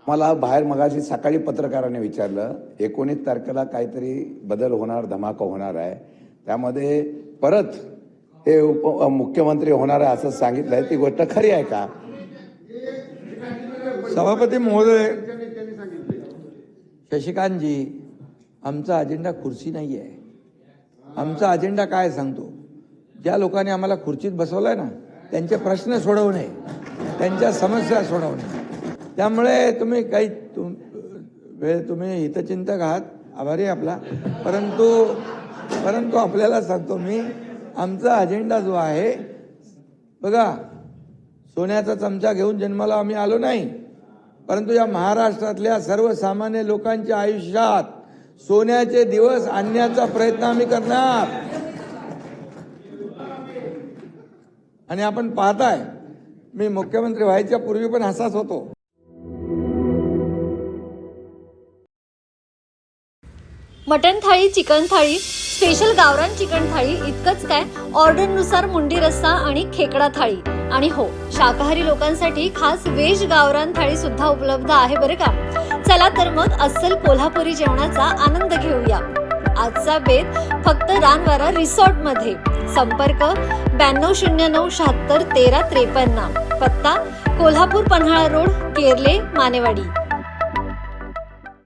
मला बाहेर मगाशी सकाळी पत्रकाराने विचारलं 19 तारखेला काहीतरी बदल होणार, धमाका होणार आहे, त्यामध्ये परत हे मुख्यमंत्री होणार आहे असं सांगितलंय, ती गोष्ट खरी आहे का? सभापती महोदय, शशिकांतजी, आमचा अजेंडा खुर्ची नाही आहे. आमचा अजेंडा काय सांगतो, ज्या लोकांनी आम्हाला खुर्चीत बसवलंय ना त्यांचे प्रश्न सोडवणे, त्यांच्या समस्या सोडवणे. त्यामुळे तुम्ही काही तुम्ही हितचिंतक आहात, आभारी आपला, परंतु आपल्याला सांगतो मी, आमचा अजेंडा जो आहे बघा, सोन्याचा चमचा घेऊन जन्माला आम्ही आलो नाही, परंतु या महाराष्ट्रातल्या सर्वसामान्य लोकांच्या आयुष्यात सोन्याचे दिवस आणण्याचा प्रयत्न आम्ही करणार. आणि आपण पाहताय, मी मुख्यमंत्री व्हायच्या पूर्वी पण असाच होतो. मटन थाळी, चिकन थाळी, स्पेशल गावरान चिकन थाळी इतकंच काय, ऑर्डरनुसार मुंडी रस्सा आणि खेकडा थाळी. आणि हो, शाकाहारी लोकांसाठी खास व्हेज गावरान थाळी सुद्धा उपलब्ध आहे बरं का. चला तर मग अस्सल कोल्हापुरी जेवणाचा आनंद घेऊया. आजचा बेत फक्त रानवारा रिसॉर्ट मध्ये. संपर्क 9209761353. पत्ता कोल्हापूर पन्हाळा रोड, केरले, मानेवाडी.